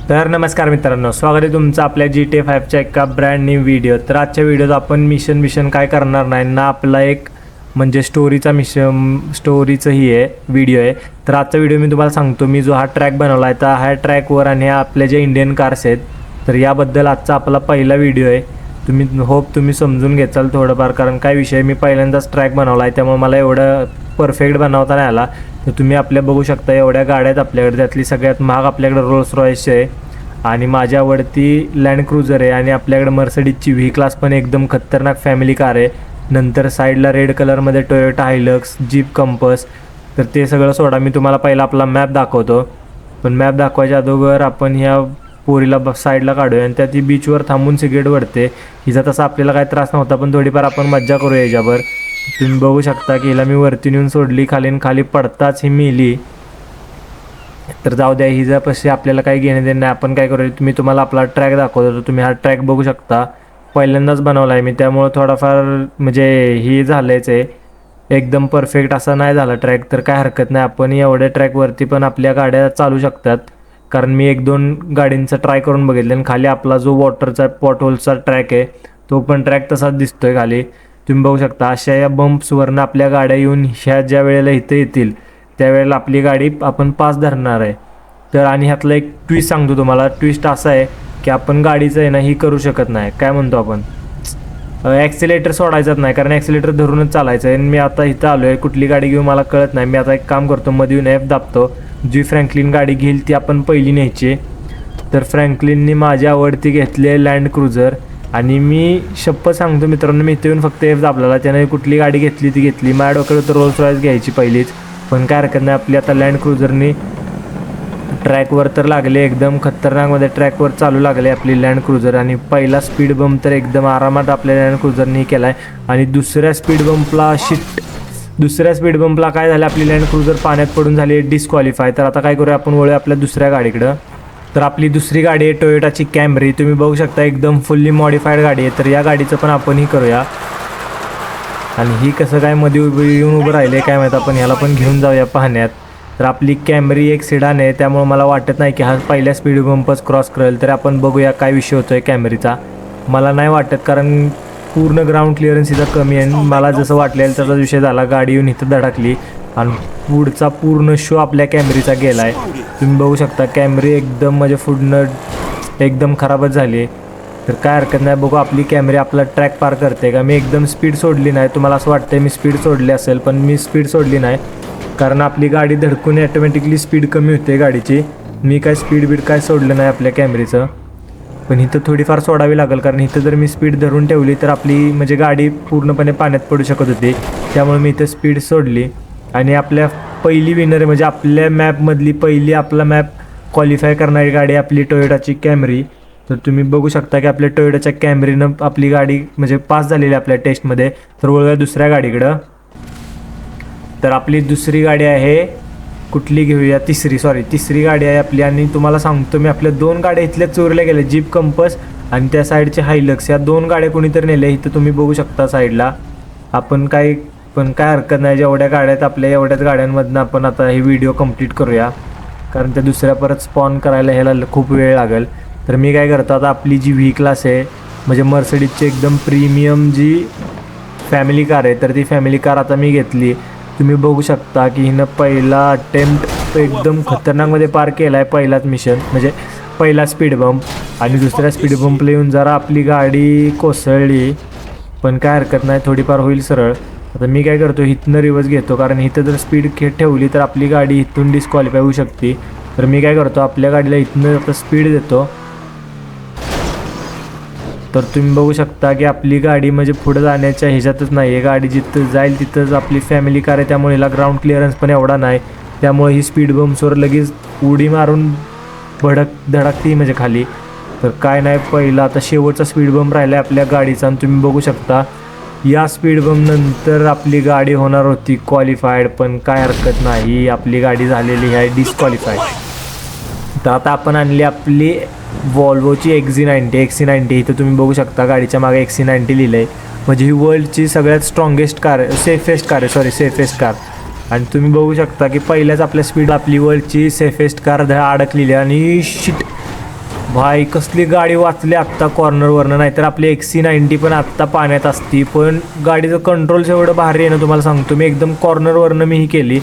तर नमस्कार मित्रांनो, स्वागत आहे तुमचं आपल्या GTA 5च्या एका ब्रँड न्यू व्हिडिओ. तर आजच्या व्हिडिओत आपण मिशन काय करणार नाही ना, आपला एक म्हणजे स्टोरीचं ही आहे व्हिडिओ आहे. तर आजचा व्हिडिओ मी तुम्हाला सांगतो, मी जो हा ट्रॅक बनवला आहे तर ह्या ट्रॅकवर आणि ह्या आपल्या जे इंडियन कार्स आहेत तर याबद्दल आजचा आपला पहिला व्हिडिओ आहे. तुम्ही समजून घेचाल थोडंफार, कारण काय विषय मी पहिल्यांदाच ट्रॅक बनवला आहे त्यामुळे मला एवढं परफेक्ट बनवता नाही आला. तर तुम्ही आपल्या बघू शकता एवढ्या गाड्या आहेत आपल्याकडे, त्यातली सगळ्यात महाग आपल्याकडे रोल्स रॉयसची आहे आणि माझ्या आवडती लँड क्रुझर आहे आणि आपल्याकडे मर्सिडीजची व्ही क्लास पण एकदम खतरनाक फॅमिली कार आहे. नंतर साईडला रेड कलरमध्ये टोयोटा हायलक्स, जीप कंपस. तर ते सगळं सोडा, मी तुम्हाला पहिला आपला मॅप दाखवतो. पण मॅप दाखवायच्या अगोदर आपण ह्या पोरीला साईडला काढूया आणि त्या ती बीचवर थांबून सिगरेट वरते. हिचा तसा आपल्याला काही त्रास नव्हता पण थोडीफार आपण मज्जा करूया याच्यावर. तुम्ही बघू शकता की हिला मी वरती नेऊन सोडली, खाली पडताच ही मेली. तर जाऊ द्या, हिच्यापाशी आपल्याला काही घेणे देणे नाही. आपण काय करूया, मी तुम्हाला आपला ट्रॅक दाखवतो. तर तुम्ही हा ट्रॅक बघू शकता, पहिल्यांदाच बनवला आहे मी त्यामुळं थोडाफार म्हणजे ही झालंच आहे, एकदम परफेक्ट असा नाही झाला ट्रॅक. तर काय हरकत नाही, आपण एवढ्या ट्रॅकवरती पण आपल्या गाड्या चालू शकतात. कारण मी 1-2 गाडींचा ट्राय करून बघितले आणि खाली आपला जो वॉटरचा पॉटहोलचा ट्रॅक आहे तो पण ट्रॅक तसाच दिसतोय खाली. तुम्ही बघू शकता अशा या बम्प्सवरनं आपल्या गाड्या येऊन ह्या ज्या वेळेला इथे येतील त्यावेळेला आपली गाडी आपण पास धरणार आहे. तर आणि ह्यातलं एक ट्विस्ट सांगतो तुम्हाला. ट्विस्ट असा आहे की आपण गाडीचं आहे ना ही करू शकत नाही, काय म्हणतो आपण ॲक्सिलेटर सोडायचंच नाही, कारण ॲक्सिलेटर धरूनच चालायचं आहे. मी आता इथं आलो आहे, कुठली गाडी घेऊ मला कळत नाही. मी आता एक काम करतो, मध्ये येऊन F दाबतो. जी फ्रँकलिन गाडी घेईल ती आपण पहिली न्यायची. तर फ्रँकलिनने माझी आवडती घेतली आहे लँड क्रुझर आणि मी शप्पथ सांगतो मित्रांनो, मी इथे येऊन फक्त F दाबलेला, त्याने कुठली गाडी घेतली ती घेतली. माझ्या डोक्यात तर रोल्स रॉयस घ्यायची पहिलीच, पण काय हरकत नाही. आपली आता लँड क्रुझरनी ट्रॅकवर तर लागले, एकदम खतरनाकमध्ये ट्रॅकवर चालू लागले आपली लँड क्रुझर. आणि पहिला स्पीड बम्प तर एकदम आरामात आपल्या लँड क्रुझरनी केला आहे. आणि दुसऱ्या स्पीड बम्पला काय झालं, आपली लँड क्रुझर पाण्यात पडून झाली डिस्क्वालिफाय. तर आता काय करूया, आपण वळूया आपल्या दुसऱ्या गाडीकडं. तर आपली दुसरी गाडी आहे टोयोटाची कॅमरी. तुम्ही बघू शकता एकदम फुल्ली मॉडिफाईड गाडी आहे. तर या गाडीचं पण आपण ही करूया. आणि ही कसं काय मध्ये येऊन उभं राहिले काय माहीत, आपण ह्याला पण घेऊन जाऊया पाहण्यात. तर आपली कॅमरी एक सिडान आहे त्यामुळे मला वाटत नाही की हा पहिल्या स्पीड बम्पच क्रॉस करेल. तर आपण बघूया काय विषय होतो आहे कॅमरीचा. मला नाही वाटत, कारण पूर्ण ग्राउंड क्लिअरन्स इथं कमी आहे. मला जसं वाटलेलं त्याचा विषय झाला, गाडी येऊन इथं धडकली आणि पुढचा पूर्ण शो आपल्या कॅमरीचा गेला आहे. तुम्ही बघू शकता कॅमरी एकदम म्हणजे पुढनं एकदम खराबच झाली. तर काय हरकत नाही, बघू आपली कॅमेरी आपला ट्रॅक पार करते का. मी एकदम स्पीड सोडली नाही, तुम्हाला असं वाटतं मी स्पीड सोडली असेल पण मी स्पीड सोडली नाही, कारण आपली गाडी धडकून ॲटोमॅटिकली स्पीड कमी होते गाडीची. मी काय स्पीड काय सोडलं नाही आपल्या कॅमेरीचं, पण इथं थोडीफार सोडावी लागेल, कारण इथं जर मी स्पीड धरून ठेवली तर आपली म्हणजे गाडी पूर्णपणे पाण्यात पडू शकत होती. त्यामुळे मी इथं स्पीड सोडली आणि आपल्या पहिली विनर आहे म्हणजे आपल्या मॅपमधली पहिली आपला मॅप क्वालिफाय करणारी गाडी आपली टोयोटाची कॅमरी. तर तुम्ही बघू शकता की आपल्या टोयोटाच्या कॅमरीनं आपली गाडी म्हणजे पास झालेली आपल्या टेस्टमध्ये. तर वळूया दुसऱ्या गाडीकडं. तर आपली दुसरी गाडी आहे, कुठली घेऊया, तिसरी गाडी आहे आपली. आणि तुम्हाला सांगतो मी, आपल्या 2 गाड्या इथल्या चोरल्या गेल्या, जीप कंपस आणि त्या साईडचे हायलक्स. या 2 गाड्या कोणीतरी नेल्या. इथं तुम्ही बघू शकता साईडला. आपण काय हरकत नाही, जेवढ्या गाड्या आहेत आपल्या एवढ्याच गाड्यांमधनं आपण आता हे व्हिडिओ कंप्लीट करूया, कारण त्या दुसऱ्या परत स्पॉन करायला ह्याला खूप वेळ लागेल. तर मी काय करतो, आता आपली जी व्ही क्लास आहे म्हणजे मर्सिडीजची एकदम प्रीमियम जी फॅमिली कार आहे, तर ती फॅमिली कार आता मी घेतली. तुम्ही बघू शकता की हिनं पहिला अटेम्प्ट एकदम खतरनाकमध्ये पार केला आहे, पहिलाच मिशन म्हणजे पहिला स्पीड बम्प. आणि दुसऱ्या स्पीड बम्पला येऊन जरा आपली गाडी कोसळली, पण काय हरकत नाही, थोडीफार होईल सरळ. आता मी काय करतो, इथनं रिवर्स घेतो, कारण इथं जर स्पीड ठेवली तर आपली गाडी इथून डिस्क्वालिफाय होऊ शकते. तर मी काय करतो, आपल्या गाडीला इथनं आता स्पीड देतो. तर तुम्ही बघू शकता की आपली गाडी म्हणजे पुढे जाण्याच्या ह्याच्यातच नाही आहे, गाडी जिथं जाईल तिथंच आपली फॅमिली कार आहे, त्यामुळे हिला ग्राउंड क्लिअरन्स पण एवढा नाही. त्यामुळे ही स्पीड बम्प्सवर लगेच उडी मारून धडकती म्हणजे खाली. तर काय नाही, पहिला आता शेवटचा स्पीड बम्प राहिला आहे आपल्या गाडीचा. आणि तुम्ही बघू शकता या स्पीड बम्प नंतर आपली गाडी होणार होती क्वालिफाईड, पण काय हरकत नाही, आपली गाडी झालेली आहे डिस्क्वालिफाईड. तर आता आपण आणली आपली वॉल्वोची XC90. इथं तुम्ही बघू शकता गाडीच्या मागे XC90 लिहिलं आहे, म्हणजे ही वर्ल्डची सगळ्यात सेफेस्ट कार. आणि तुम्ही बघू शकता की पहिल्याच आपल्या स्पीड आपली वर्ल्डची सेफेस्ट कार अडकलेली आणि शिट भाई कसली गाडी वाचली आत्ता कॉर्नरवरनं, नाहीतर आपली XC90 पण आत्ता पाण्यात असती. पण गाडीचं कंट्रोल एवढं भारी आहे ना, तुम्हाला सांगतो मी. एकदम कॉर्नरवरनं मी ही केली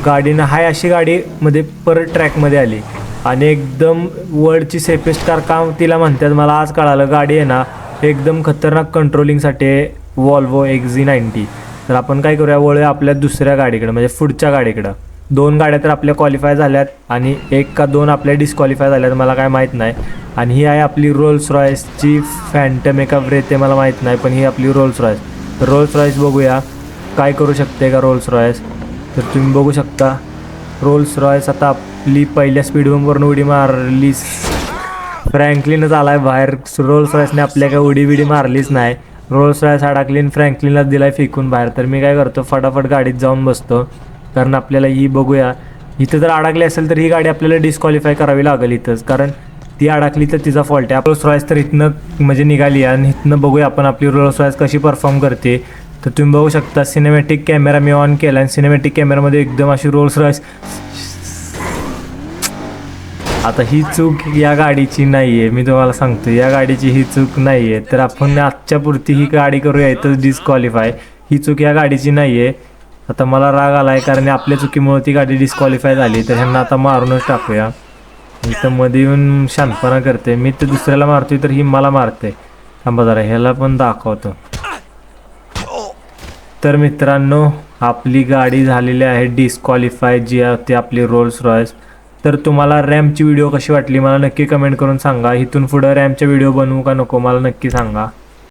गाडीनं, हाय अशी गाडीमध्ये परत ट्रॅकमध्ये आली आणि एकदम वर्ल्डची सेफेस्ट कार का तिला म्हणतात मला आज कळालं. गाडी आहे ना एकदम खतरनाक कंट्रोलिंगसाठी वॉल्वो XC90. तर आपण काय करूया, वळूया आपल्या दुसऱ्या गाडीकडं, म्हणजे पुढच्या गाडीकडं. 2 गाड्या तर आपल्या क्वालिफाय झाल्यात आणि 1 का 2 आपल्या डिस्क्वालिफाय झाल्यात, मला काय माहीत नाही. आणि ही आहे आपली रोल्स रॉयसची फॅन्टम एका ब्रेथ, मला माहीत नाही, पण ही आपली रोल्स रॉयस. रोल्स रॉयस बघूया काय करू शकते का रोल्स रॉयस. तर तुम्ही बघू शकता रोल्स रॉयस आता आपली पहिल्या स्पीडवरून उडी मारली. फ्रँकलिनच आला आहे बाहेर. रोल्स रॉयसने आपल्या काय उडी मारलीच नाही. रोल्स रॉयस अडकली आणि फ्रँकलिनला दिला फेकून बाहेर. तर मी काय करतो, फटाफट गाडीत जाऊन बसतो, कारण आपल्याला ही बघूया. इथं जर अडकली असेल तर ही गाडी आपल्याला डिस्क्वालिफाय करावी लागेल इथंच, कारण ती अडकली तर तिचा फॉल्ट आहे. रोल्स रॉयस तर इथनं म्हणजे निघाली आणि इथनं बघूया आपण आपली रोल्स रॉयस कशी परफॉर्म करते. तर तुम्ही बघू शकता सिनेमॅटिक कॅमेरा मी ऑन केला आणि सिनेमॅटिक कॅमेरामध्ये एकदम अशी रोल्स रॉयस. आता ही चूक या गाडीची नाही आहे, मी तुम्हाला सांगतो या गाडीची ही चूक नाही आहे. तर आपण आजच्या पुरती ही गाडी करूया इथंच डिस्क्वालिफाय. ही चूक या गाडीची नाही आहे. आता मला राग आला आहे कारण आपल्या चुकीमुळे ती गाडी डिस्क्वालिफाय झाली. तर ह्यांना आता मारूनच टाकूया. इथं मध्ये येऊन शांतपणा करते मी, तर दुसऱ्याला मारतोय तर ही मला मारते. थांबा जरा ह्याला पण दाखवतो. तर मित्रांनो आपली गाडी झालेली आहे डिस्क्वालिफाय, जी होती आपली रोल्स रॉयस. तर तुम्हाला रॅमची व्हिडिओ कशी वाटली मला नक्की कमेंट करून सांगा. इथून पुढं रॅमच्या व्हिडिओ बनवू का नको मला नक्की सांगा.